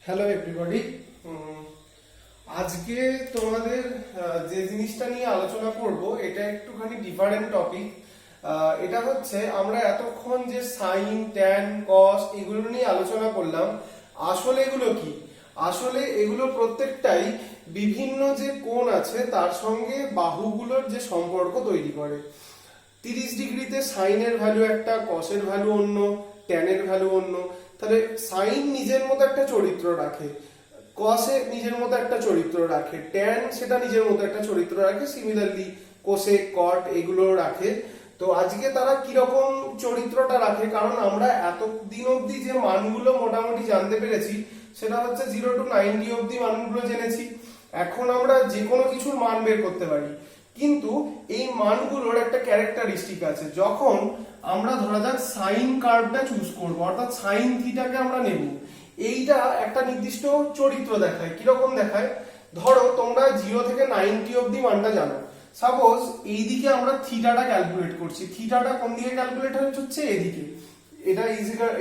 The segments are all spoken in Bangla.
Hello everybody. আজকে তোমাদের যে জিনিসটা নিয়ে আলোচনা করব এটা একটুখানি ডিফারেন্ট টপিক। এটা হচ্ছে আমরা এতক্ষণ যে সাইন ট্যান কস এগুলো নিয়ে আলোচনা করলাম, আসলে এগুলো কি? আসলে এগুলো প্রত্যেকটাই বিভিন্ন যে কোণ আছে তার সঙ্গে বাহুগুলোর যে সম্পর্ক তৈরি করে। 30 ডিগ্রিতে সাইনের ভ্যালু একটা, কসের ভ্যালু অন্য, ট্যানের ভ্যালু অন্য। তাহলে সাইন নিজের মতো একটা চরিত্র রাখে, কসে নিজের মতো একটা চরিত্র রাখে, ট্যান সেটা নিজের মতো একটা চরিত্র রাখে, সিমিলারলি কোসেক কট এগুলো রাখে। তো আজকে তারা কিরকম চরিত্রটা রাখে, কারণ আমরা এতদিন অব্দি যে মানগুলো মোটামুটি জানতে পেরেছি সেটা হচ্ছে 0 to 90 অব্দি মানগুলো জেনেছি। এখন আমরা যে কোনো কিছুর মান বের করতে পারি, কিন্তু এই মানগুলোর একটা ক্যারেক্টারিস্টিক আছে। যখন আমরা ধরা যাক সাইন কার্ভটা চুজ করবো, অর্থাৎ সাইন থিটাকে আমরা নেব, এইটা একটা নির্দিষ্ট চরিত্র দেখায়। কিরকম দেখায়? ধরো তোমরা 0 থেকে 90 অব্দি মানটা জানো। সাপোজ এইদিকে আমরা থিটাটা ক্যালকুলেট করছি। থিটাটা কোন দিকে ক্যালকুলেট হচ্ছে? এদিকে।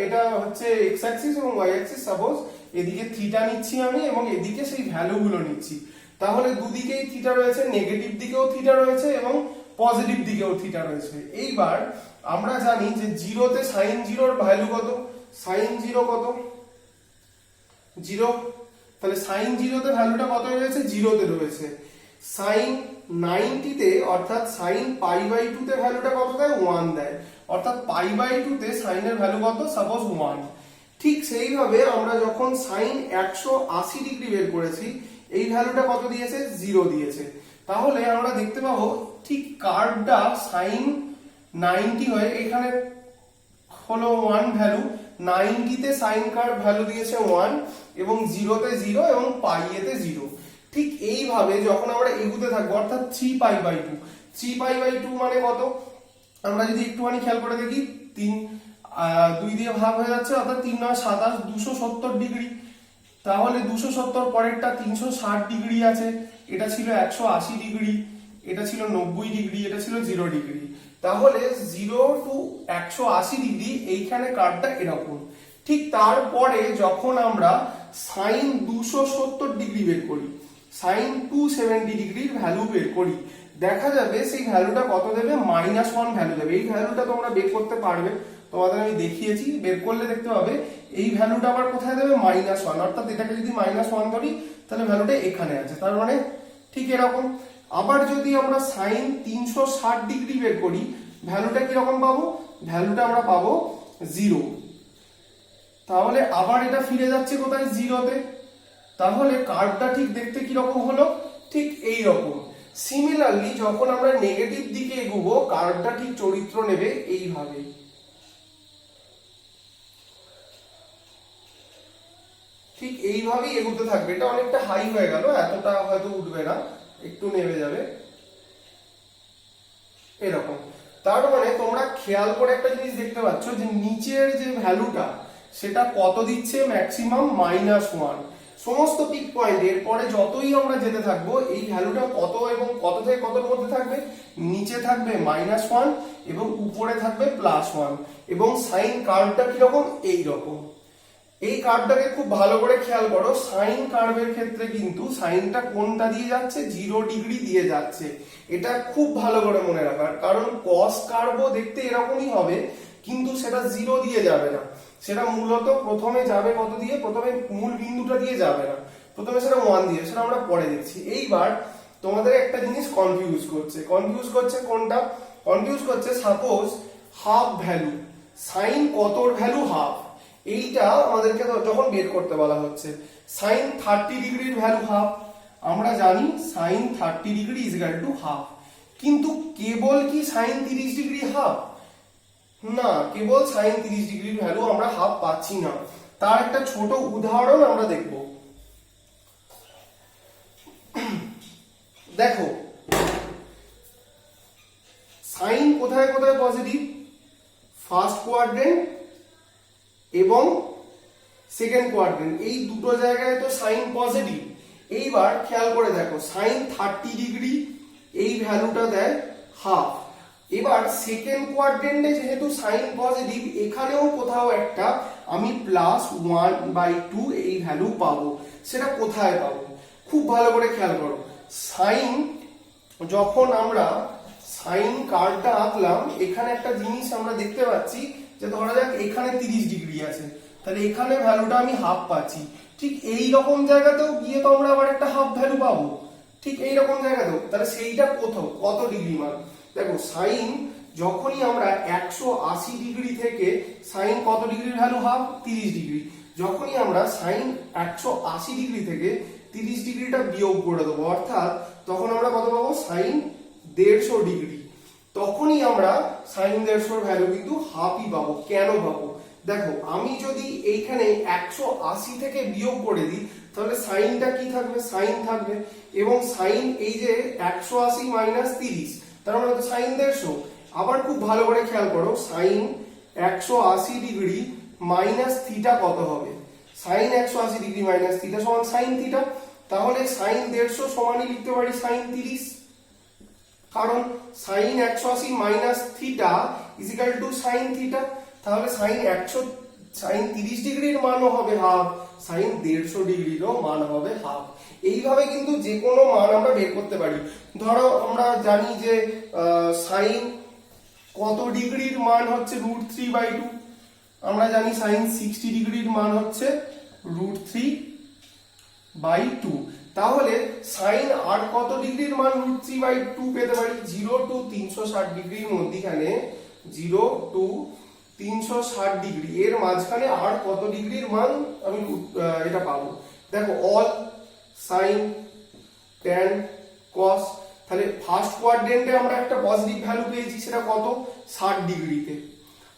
এটা হচ্ছে এক্স অ্যাক্সিস এবং ওয়াই অ্যাক্সিস। সাপোজ এদিকে থিটা নিচ্ছি আমি এবং এদিকে সেই ভ্যালুগুলো নিচ্ছি। তাহলে দুদিকেই থিটা রয়েছে, নেগেটিভ দিকেও থিটা রয়েছে এবং পজিটিভ দিকেও থিটা রয়েছে। এইবার আমরা জানি যে 0 তে সাইন 0 এর ভ্যালু কত? সাইন 0 কত? 0। তাহলে সাইন 0 তে ভ্যালুটা কত রয়েছে? 0 তে রয়েছে। সাইন 90 তে অর্থাৎ সাইন π/2 তে ভ্যালুটা কত দেয়? 1 দেয়। অর্থাৎ π/2 তে সাইনের ভ্যালু কত? সাপোজ 1। ঠিক সেইভাবে আমরা যখন সাইন 180 ডিগ্রি বের করেছি, এই ভ্যালুটা কত দিয়েছে? 0 দিয়েছে। তাহলে আমরা দেখতে পাবো ঠিক কার্ভটা সাইন 90 হয়ে এখানে হলো 1 ভ্যালু, 90 তে সাইন কার্ভ ভ্যালু দিয়েছে 1 এবং 0 তে 0 এবং পাইয়েতে 0। ঠিক এইভাবে যখন আমরা এগুতে থাকবো, অর্থাৎ 3π/2। 3π/2 মানে কত? আমরা যদি একটুখানি খেয়াল করে দেখি, 2 দিয়ে ভাগ হয়ে যাচ্ছে, অর্থাৎ 3 9 27, 270 ডিগ্রি। তাহলে 270 পরেরটা 360 ডিগ্রি আছে, এটা ছিল 180 ডিগ্রি, এটা ছিল 90 ডিগ্রি, এটা ছিল 0 ডিগ্রি। তাহলে 0 টু 180 ডিগ্রি এইখানে কার্ভটা এরকম। ঠিক তারপরে যখন আমরা সাইন 270 ডিগ্রি বের করি, সাইন 270 ডিগ্রির ভ্যালু বের করি, দেখা যাবে সেই ভ্যালুটা কত দেবে? -1 ভ্যালু দেবে। এই ভ্যালুটা তোমরা বের করতে পারবে, তোমাদের আমি দেখিয়েছি। বের করলে দেখতে পাবে এই ভ্যালুটা আবার কোথায় দেবে? -1। অর্থাৎ এটাকে যদি -1 ধরি তাহলে ভ্যালুটা এখানে আছে। তার মানে ঠিক এরকম। আবার যদি আমরা সাইন 360 ডিগ্রি বের করি, ভ্যালুটা কিরকম পাবো? ভ্যালুটা আমরা পাবো 0। তাহলে আবার এটা ফিরে যাচ্ছে কোথায়? 0 তে। তাহলে কার্ভটা ঠিক দেখতে কিরকম হলো? ঠিক এই রকম। সিমিলারলি যখন আমরা নেগেটিভ দিকে এগোবো, কার্ভটা ঠিক চরিত্র নেবে এইভাবে। ঠিক এইভাবেই এগোতে থাকবে। এটা অনেকটা হাই হয়ে গেল, এতটা হয়তো উঠবে না, একটু নেমে যাবে এরকম। তার মানে তোমরা খেয়াল করে একটা জিনিস দেখতে পাচ্ছ যে নিচের যে ভ্যালুটা সেটা কত দিচ্ছে? ম্যাক্সিমাম -1। সমস্ত পিক পয়েন্ট এরপরে যতই আমরা যেতে থাকবো এই ভ্যালুটা কত এবং কত থেকে কতর মধ্যে থাকবে? নিচে থাকবে -1 এবং উপরে থাকবে +1। এবং সাইন কার্ভটা কিরকম? এইরকম। এই কার্ভটাকে খুব ভালো করে খেয়াল করো। সাইন কার্ভের ক্ষেত্রে কিন্তু সাইনটা কোনটা দিয়ে যাচ্ছে? 0 ডিগ্রি দিয়ে যাচ্ছে। এটা খুব ভালো করে মনে রাখার, কারণ কস কার্ভও দেখতে এরকমই হবে, কিন্তু সেটা 0 দিয়ে যাবে না। সেটা মূলত প্রথমে যাবে কত দিয়ে? প্রথমে মূল বিন্দুটা দিয়ে যাবে না, প্রথমে সেটা 1 দিয়ে। সেটা আমরা পরে দেখছি। এইবার তোমাদের একটা জিনিস কনফিউজ করছে কোনটা? কনফিউজ করছে সাপোজ হাফ ভ্যালু। সাইন কতর ভ্যালু? হাফ। এইটা আমাদেরকে যখন বের করতে বলা হচ্ছে, সাইন 30 ডিগ্রির ভ্যালু হাফ। আমরা জানি sine 30 degree is equal to half. কিন্তু কেবল কি সাইন 30 ডিগ্রি হাফ? না, কেবল সাইন 30 ডিগ্রির ভ্যালু আমরা হাফ পাচ্ছি না। তার একটা ছোট উদাহরণ আমরা দেখব। দেখো সাইন কোথায় কোথায় পজিটিভ? ফার্স্ট কোয়াড্রেন্ট এবং সেকেন্ড কোয়াড্রেন্ট, এই দুটো জায়গায় তো সাইন পজিটিভ। এইবার খেয়াল করে দেখো, সাইন 30 ডিগ্রি এই ভ্যালুটা দেয় হাফ। এবার সেকেন্ড কোয়াড্রেন্টে যেহেতু সাইন পজিটিভ, এখানেও কোথাও একটা আমি +1/2 এই ভ্যালু পাবো। সেটা কোথায় পাবো? খুব ভালো করে খেয়াল করো। সাইন, যখন আমরা সাইন কার্ভটা আঁকলাম, এখানে একটা জিনিস আমরা দেখতে পাচ্ছি যে ধরা যাক এখানে 30 ডিগ্রি আছে, তাহলে এখানে ভ্যালুটা আমি হাফ পাচ্ছি। ঠিক এই রকম জায়গাতেও গিয়ে তো আমরা আবার একটা হাফ ভ্যালু পাবো, ঠিক এই রকম জায়গাতেও। তাহলে সেইটা কোথাও কত ডিগ্রি মান? দেখো সাইন যখনই আমরা 180 ডিগ্রি থেকে সাইন কত ডিগ্রির ভ্যালু হাফ? 30 ডিগ্রি। যখনই আমরা সাইন 180 ডিগ্রি থেকে 30 ডিগ্রিটা বিয়োগ করে দেবো, অর্থাৎ তখন আমরা কত পাবো? Sine 150 degree. তখনই আমরা সাইন 150 ভ্যালু কিন্তু হাফই পাবো। কেন পাবো? দেখো আমি যদি এইখানে 180 থেকে বিয়োগ করে দিই, তাহলে সাইনটা কি থাকবে? সাইন থাকবে। এবং সাইন এই যে 180 মাইনাস 30, তার মানে তো সাইন 150। আবার খুব ভালো করে খেয়াল করো, সাইন 180 ডিগ্রি মাইনাস থিটা কত হবে? সাইন 180 ডিগ্রি মাইনাস থিটা সমান সাইন থিটা। তাহলে সাইন 150 সমানই লিখতে পারি সাইন 30, কারণ sine 180 minus theta is equal to sine theta. তাহলে সাইন 30 ডিগ্রির মানও হবে হাফ, সাইন 150 ডিগ্রিরও মান হবে হাফ। এইভাবে কিন্তু যে কোনো মান আমরা বের করতে পারি। ধরো আমরা জানি যে সাইন কত ডিগ্রির মান হচ্ছে √3/2, আমরা জানি সাইন 60 ডিগ্রির মান হচ্ছে √3/2। তাহলে সাইন আর কত ডিগ্রির মান √3/2 পেতে পারি? 0 টু 360 ডিগ্রির মধ্যখানে, 0 টু 360 ডিগ্রি এর মাঝখানে আর কত ডিগ্রির মান আমি এটা পাবো? দেখো অল সাইন ট্যান কস। তাহলে ফার্স্ট কোয়াড্রেন্টে আমরা একটা পজিটিভ ভ্যালু পেয়েছি, সেটা কত? 60 ডিগ্রিতে।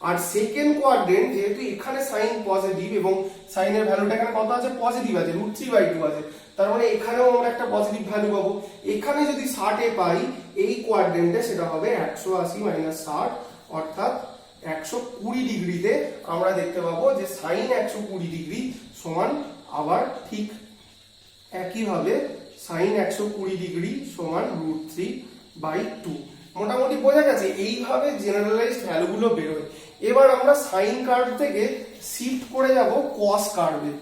আর সেকেন্ড কোয়াড্রেন্ট, যেহেতু এখানে সাইন পজিটিভ এবং সাইনের ভ্যালুটা এখানে কত আছে? পজিটিভ আছে, √3/2 আছে, তার মানে এখানেও আমরা একটা পজিটিভ ভ্যালু পাবো। এখানে যদি 60 এ পাই, এই কোয়াড্রেন্টে সেটা হবে 180 মাইনাস 60, অর্থাৎ 120 ডিগ্রিতে আমরা দেখতে পাবো যে সাইন 120 ডিগ্রি সমান আবার ঠিক একইভাবে সাইন 120 ডিগ্রি সমান √3/2। মোটামুটি বোঝা গেছে? এইভাবে জেনারেলাইজড ভ্যালুগুলো বেরোয়। এবার আমরা সাইন কার্ভ থেকে শিফট করে যাব কস কার্ভে।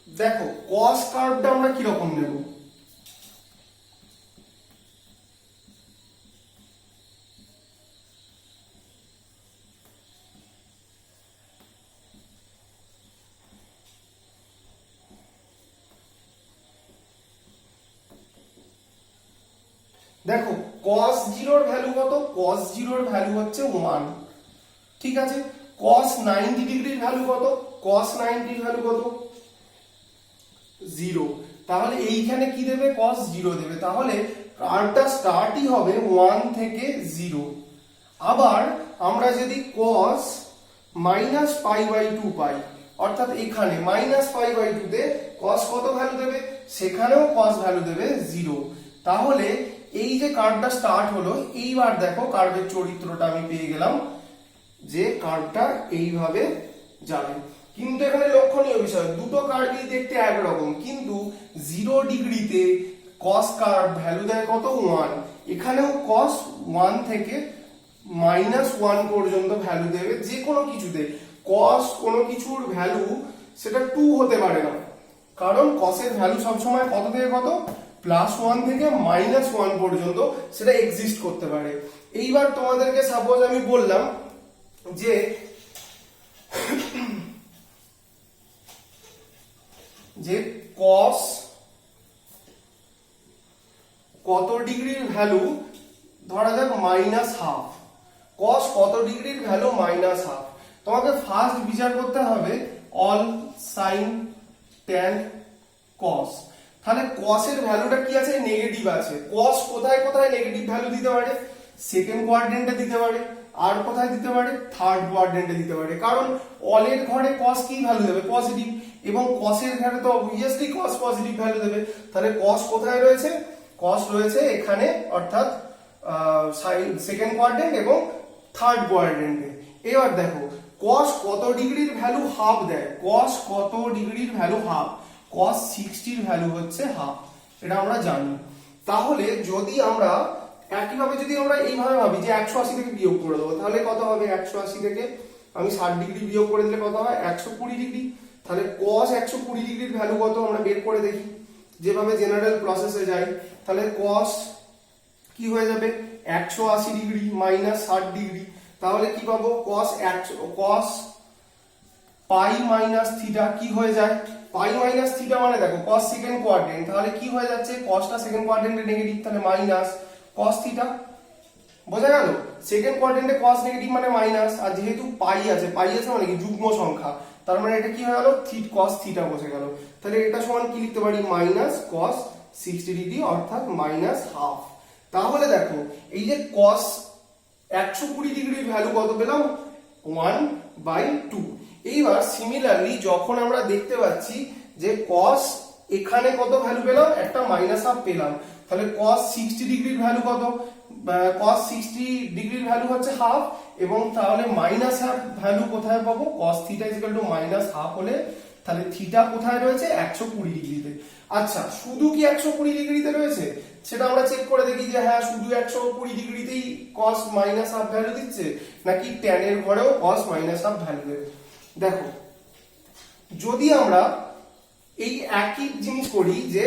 দেখো কস কার্ভটা আমরা কিরকম নেব? দেখো cos 0 এর ভ্যালু কত? cos 0 এর ভ্যালু হচ্ছে 1, ঠিক আছে। cos 90 ডিগ্রির ভ্যালু কত? cos 90 এর ভ্যালু কত? 0। তাহলে এইখানে কি দেবে? cos 0 দেবে। তাহলে কার্ভটা স্টার্টই হবে 1 থেকে 0। আবার আমরা যদি cos -π/2 পাই, অর্থাৎ এখানে -π/2 তে cos কত ভ্যালু দেবে? সেখানেও cos ভ্যালু দেবে 0। তাহলে এই যে কার্ভটা স্টার্ট হলো, এইবার দেখো কার্ভের চরিত্রটা আমি পেয়ে গেলাম যে কার্ভটা এইভাবে যাবে। কিন্তু এখানে লক্ষণীয় বিষয়, দুটো কার্ভই দেখতে একরকম, কিন্তু 0 ডিগ্রিতে cos কার্ভ ভ্যালু দেয় কত? 1। এখানেও cos 1 থেকে -1 পর্যন্ত ভ্যালু দেবে যে কোনো কিছুতে। cos কোনো কিছুর ভ্যালু সেটা 2 হতে পারে না, কারণ cos এর ভ্যালু সবসময় কত থেকে কত? +1 থেকে -1 পর্যন্ত সেটা এক্সিস্ট করতে পারে। এইবার তোমাদেরকে সাপোজ আমি বললাম যে cos কত ডিগ্রির ভ্যালু, ধরা যাক -1/2। cos কত ডিগ্রির ভ্যালু? -1/2। তোমাকে ফার্স্ট বিচার করতে হবে অল সাইন ট্যান cos। তাহলে cos এর ভ্যালুটা কি আছে? নেগেটিভ আছে। cos কোথায় কোথায় নেগেটিভ ভ্যালু দিতে পারে? সেকেন্ড কোয়াড্রেন্টে দিতে পারে, আর কোথায় দিতে পারে? থার্ড কোয়াড্রেন্টে দিতে পারে। কারণ অল এর ঘরে cos কি ভ্যালু দেবে? পজিটিভ। এবং cos এর ঘরে তো অবভিয়াসলি cos পজিটিভ ভ্যালু দেবে। তাহলে cos কোথায় রয়েছে? cos রয়েছে এখানে, অর্থাৎ সেকেন্ড কোয়াড্রেন্ট এবং থার্ড কোয়াড্রেন্টে। এবার দেখো cos কত ডিগ্রির ভ্যালু হাফ দেয়? cos কত ডিগ্রির ভ্যালু হাফ? cos 60 এর ভ্যালু হচ্ছে হাফ। এটা আমরা জানি। তাহলে যদি আমরা একইভাবে যদি আমরা এইভাবে ভাবি যে 180 থেকে বিয়োগ করে দেবো, তাহলে কত হবে? 180 থেকে আমি 60 ডিগ্রি বিয়োগ করে দিলে কত হয়? 120 ডিগ্রি। তাহলে cos 120 ডিগ্রির ভ্যালু কত আমরা বের করে দেখি, যেভাবে জেনারেল প্রসেসে যাই। তাহলে cos কি হয়ে যাবে? 180 ডিগ্রি মাইনাস 60 ডিগ্রি। তাহলে কি পাবো? cos পাই মাইনাস থিটা কি হয়ে যায়? পাই মাইনাস থিটা মানে দেখো cos সেকেন্ড কোয়াড্রেন্ট, তাহলে কি হয়ে যাচ্ছে? cosটা সেকেন্ড কোয়াড্রেন্টে নেগেটিভ, তাহলে মাইনাস cos থিটা। বোঝা গেল? সেকেন্ড কোয়াড্রেন্টে cos নেগেটিভ মানে মাইনাস, আর যেহেতু পাই আছে মানে কি যুগ্ম সংখ্যা, তার মানে এটা কি হয়ে গেল? cos থিটা বসে গেল। তাহলে এটা সমান কি লিখতে পারি? মাইনাস cos 60 ডিগ্রি অর্থাৎ মাইনাস হাফ। তাহলে দেখো এই যে cos 120 ডিগ্রির ভ্যালু কত পেলাম? 1/2। এইবার সিমিলারলি যখন আমরা দেখতে পাচ্ছি যে cos এখানে কত ভ্যালু পেলাম? একটা মাইনাস হাফ পেলাম, তাহলে cos 60 ডিগ্রির ভ্যালু কত? cos 60 ডিগ্রির ভ্যালু হচ্ছে হাফ, এবং তাহলে মাইনাস হাফ ভ্যালু কোথায় পাবো? cos theta equal to minus half হলে তাহলে থিটা কোথায় রয়েছে? 120 ডিগ্রিতে। আচ্ছা, শুধু কি 120 ডিগ্রিতে রয়েছে সেটা আমরা চেক করে দেখি যে হ্যাঁ শুধু 120 ডিগ্রিতেই cos মাইনাস হাফ ভ্যালু দিচ্ছে, নাকি tan এর ঘরেও cos মাইনাস হাফ ভ্যালু দেবে। দেখো যদি আমরা এই একই জিনিস করি যে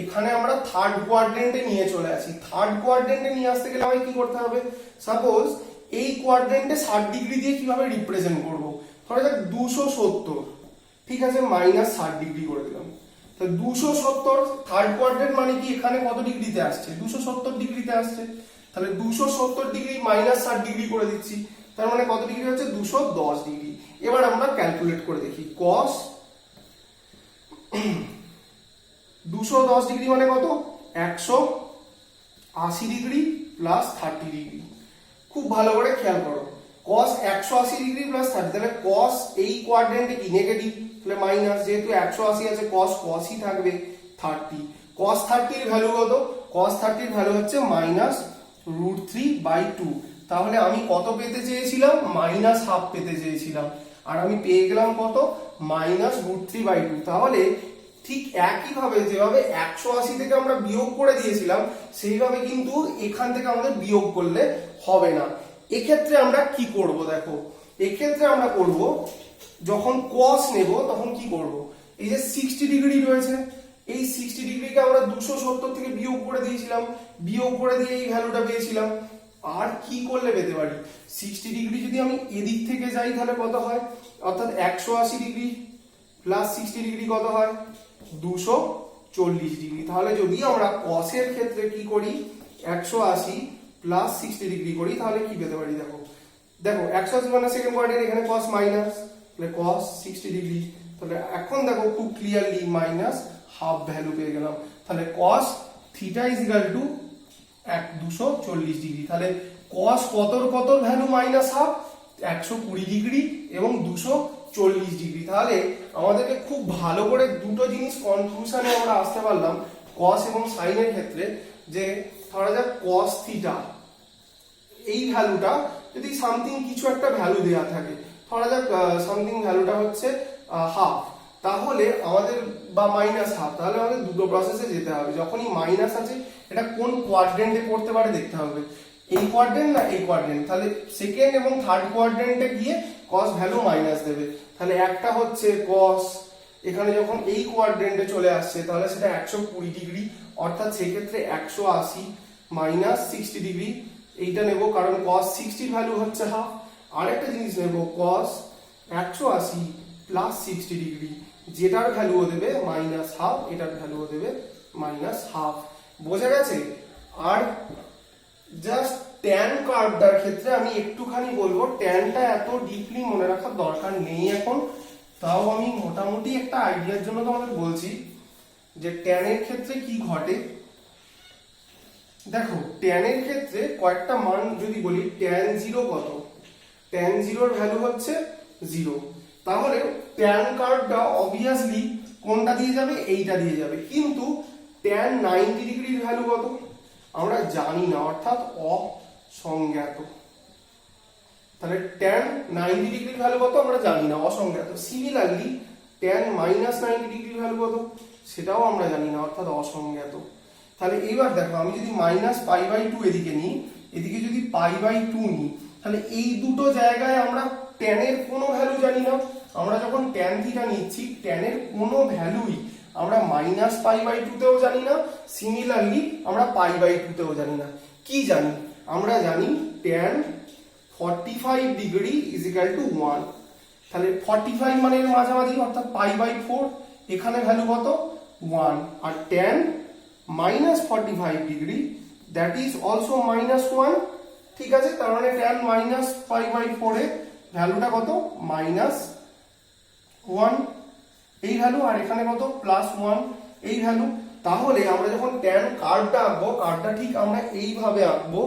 এখানে আমরা থার্ড কোয়াড্রেন্টে নিয়ে চলে আসি, থার্ড কোয়াড্রেন্টে নিয়ে আসতে গেলে আমাকে কি করতে হবে? সাপোজ এই কোয়াড্রেন্টে 60 ডিগ্রি দিয়ে কিভাবে রিপ্রেজেন্ট করব? ধরা যাক 270, ঠিক আছে, মাইনাস 60 ডিগ্রি করে দিলাম। তো 270 থার্ড কোয়াড্রেন্ট মানে কি এখানে কত ডিগ্রিতে আসছে? 270 ডিগ্রিতে আসছে। তাহলে 270 ডিগ্রি মাইনাস 60 ডিগ্রি করে দিচ্ছি, তার মানে কত ডিগ্রি হচ্ছে? 210 ডিগ্রি। এবার আমরা ক্যালকুলেট করে দেখি, cos 210 ডিগ্রি মানে কত? 180 ডিগ্রি প্লাস 30 ডিগ্রি। খুব ভালো করে খেয়াল করো, cos 180 ডিগ্রি প্লাস 30, তাহলে cos এই কোয়াড্রেন্টে কি নেগেটিভ, তাহলে মাইনাস, যেহেতু 180 আছে cos ই থাকবে 30। cos 30 এর ভ্যালু কত? cos 30 এর ভ্যালু হচ্ছে মাইনাস √3/2। তাহলে আমি কত পেতে চেয়েছিলাম? মাইনাস হাফ পেতে চেয়েছিলাম, আর আমি পেয়ে গেলাম কত? মাইনাস √3/2। তাহলে ঠিক একইভাবে যেভাবে 180 থেকে আমরা বিয়োগ করে দিয়েছিলাম, সেইভাবে কিন্তু এখান থেকে আমাদের বিয়োগ করলে হবে না। এক্ষেত্রে আমরা কি করব? দেখো এক্ষেত্রে আমরা করব, যখন cos নেব তখন কি করব? এই যে 60 ডিগ্রি রয়েছে, এই 60 ডিগ্রিকে আমরা 270 থেকে বিয়োগ করে দিয়েছিলাম, বিয়োগ করে দিয়ে এই ভ্যালুটা পেয়েছিলাম। আর কি করলে পেতে পারি? 60 ডিগ্রি যদি আমি এদিক থেকে যাই তাহলে কত হয়? অর্থাৎ 180 ডিগ্রি প্লাস 60 ডিগ্রি কত হয়? 240 ডিগ্রি। তাহলে যদি আমরা cos এর ক্ষেত্রে কি করি? 180 প্লাস 60 ডিগ্রি করি, তাহলে কি পেতে পারি? দেখো 180 মানে সেকেন্ড কোয়াড্রেন্ট, এখানে cos মাইনাস, তাহলে cos 60 ডিগ্রি। তাহলে এখন দেখো খুব ক্লিয়ারলি মাইনাস হাফ ভ্যালু পেয়ে গেলাম। তাহলে cos theta is equal two 240 degree. তাহলে cos কত ভ্যালু মাইনাস হাফ? 120 ডিগ্রি এবং 240 ডিগ্রি। তাহলে আমাদেরকে খুব ভালো করে দুটো জিনিস কনক্লুশনে আমরা আসতে পারলাম cos এবং sin এর ক্ষেত্রে, যে ধরা যাক cos থিটা এই ভ্যালুটা যদি সামথিং কিছু একটা ভ্যালু দেওয়া থাকে, ধরা যাক সামথিং ভ্যালুটা হচ্ছে হাফ, তাহলে আমাদের বা মাইনাস হাফ, তাহলে আমাদের দুটো প্রসেসে যেতে হবে। যখনই মাইনাস আছে এটা কোন কোয়াড্রেন্টে পড়তে পারে দেখতে হবে, এই কোয়াড্রেন্ট না এই কোয়াড্রেন্ট। তাহলে সেকেন্ড এবং থার্ড কোয়াড্রেন্টে গিয়ে cos ভ্যালু মাইনাস দেবে। তাহলে একটা হচ্ছে cos এখানে যখন এই কোয়াড্রেন্টে চলে আসছে তাহলে সেটা 120 ডিগ্রি, অর্থাৎ সেই ক্ষেত্রে 180 মাইনাস 60 ডিগ্রি এইটা নেব, কারণ cos 60 ভ্যালু হচ্ছে হাফ। আরেকটা জিনিস নেব cos 180 প্লাস 60 ডিগ্রি, যেটার ভ্যালুও দেবে মাইনাস হাফ, এটার ভ্যালুও দেবে মাইনাস হাফ। বোঝা গেছে? আর জাস্ট ট্যান কার্ভটার ক্ষেত্রে আমি একটুখানি বলবো, ট্যানটা এত ডিপলি মনে রাখার দরকার নেই এখন, তাও আমি মোটামুটি একটা আইডিয়ার জন্য তোমাদের বলছি যে ট্যানের ক্ষেত্রে কি ঘটে। দেখো ট্যানের ক্ষেত্রে কয়েকটা মান যদি বলি, ট্যান 0 কত? ট্যান 0 এর ভ্যালু হচ্ছে 0। তাহলে ট্যান কার্ভটা অবভিয়াসলি কোনটা দিয়ে যাবে? এইটা দিয়ে যাবে। কিন্তু ট্যান 90 ডিগ্রির ভ্যালু কত? আমরা জানি না, অর্থাৎ অসংজ্ঞাত। তাহলে ট্যান 90 ডিগ্রির ভ্যালু কত? আমরা জানি না, অসংজ্ঞাত। সিমিলারলি ট্যান মাইনাস 90 ডিগ্রির ভ্যালু কত? সেটাও আমরা জানি না, অর্থাৎ অসংজ্ঞাত। তাহলে এইবার দেখো, আমি যদি মাইনাস পাই বাই টু এদিকে নিই, এদিকে যদি পাই বাই টু নিই, তাহলে এই দুটো জায়গায় আমরা ট্যানের কোনো ভ্যালু জানি না। আমরা যখন ট্যান থিটা নিচ্ছি, ট্যানের কোনো ভ্যালুই আমরা মাইনাস পাই বাই টুতেও জানি না, সিমিলারলি আমরা পাই বাই টুতেও জানি না। কি জানি? আমরা জানি tan 45 degree is equal to 1। তাহলে 45 মানে এর মাঝামাঝি, অর্থাৎ পাই বাই 4, এখানে ভ্যালু কত? 1। আর tan minus 45 degree, that is also minus 1। ঠিক আছে, তার মানে ট্যান মাইনাস পাই বাই 4 এ ভ্যালুটা কত? মাইনাস 1 এই ভ্যালু, আর এখানে কত? প্লাস 1 এই ভ্যালু। তাহলে আমরা যখন ট্যান কার্ভটা আঁকবো, কার্ভটা ঠিক আমরা এইভাবে আঁকবো।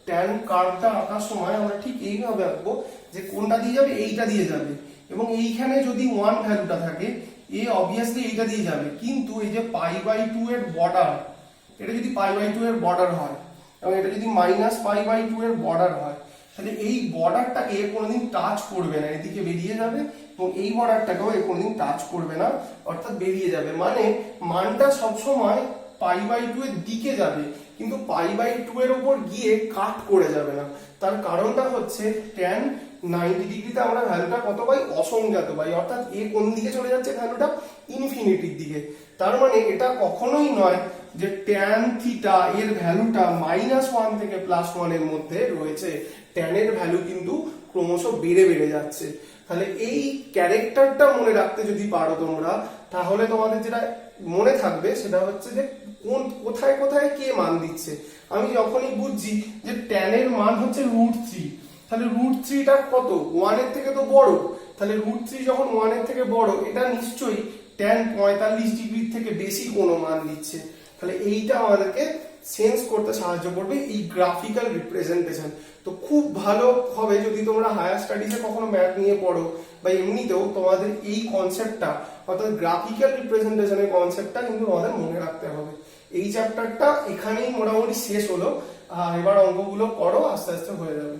ট্যান কার্ভটা আঁকার সময় আমরা ঠিক এইভাবে আঁকবো যে কোনটা দিয়ে যাবে? এইটা দিয়ে যাবে। এবং এইখানে যদি 1 ভ্যালুটা থাকে, এ অবভিয়াসলি এইটা দিয়ে যাবে। কিন্তু এই যে পাই বাই 2 এর বর্ডার, এটা যদি পাই বাই 2 এর বর্ডার হয় এবং এটা যদি মাইনাস পাই বাই 2 এর বর্ডার হয়, তাহলে এই বর্ডারটাকে এ কোনোদিন টাচ করবে না, এদিকে বেরিয়ে যাবে। এবং এই বর্ডারটাকেও এ কোনোদিন টাচ করবে না, অর্থাৎ বেরিয়ে যাবে। মানে মানটা সবসময় পাই বাই 2 এর দিকে যাবে, কিন্তু পাই বাই 2 এর উপর গিয়ে কাট করে যাবে না। তার কারণটা হচ্ছে ট্যান 90 ডিগ্রিতে আমরা ভ্যালুটা কত পাই? অসংজ্ঞাত পাই। অর্থাৎ এ কোন দিকে চলে যাচ্ছে? ভ্যালুটা ইনফিনিটির দিকে। তার মানে এটা কখনোই নয় যে ট্যান থিটা এর ভ্যালুটা -1 থেকে +1 এর মধ্যে রয়েছে। ট্যানের ভ্যালু কিন্তু ক্রমশ বেড়ে বেড়ে যাচ্ছে। তাহলে এই ক্যারেক্টারটা মনে রাখতে যদি পারো তোমরা, তাহলে তোমাদের যেটা মনে থাকবে সেটা হচ্ছে যে কোথায় কোথায় কে মান দিচ্ছে। আমি যখনই বুঝছি যে ট্যানের মান হচ্ছে √3, তাহলে √3টা কত? 1 এর থেকে তো বড়। তাহলে √3 যখন 1 এর থেকে বড়, এটা নিশ্চয়ই ট্যান 45 ডিগ্রির থেকে বেশি কোনো মান দিচ্ছে। তাহলে এইটা আমাদেরকে সেন্স করতে সাহায্য করবে এই গ্রাফিক্যাল রিপ্রেজেন্টেশন। তো খুব ভালো হবে যদি তোমরা হায়ার স্টাডিজে কখনো ম্যাথ নিয়ে পড়ো, বা এমনিতেও তোমাদের এই কনসেপ্টটা, অর্থাৎ গ্রাফিক্যাল রিপ্রেজেন্টেশনের কনসেপ্টটা কিন্তু তোমাদের মনে রাখতে হবে। এই চ্যাপ্টারটা এখানেই মোটামুটি শেষ হলো। এবার অঙ্কগুলো করো, আস্তে আস্তে হয়ে যাবে।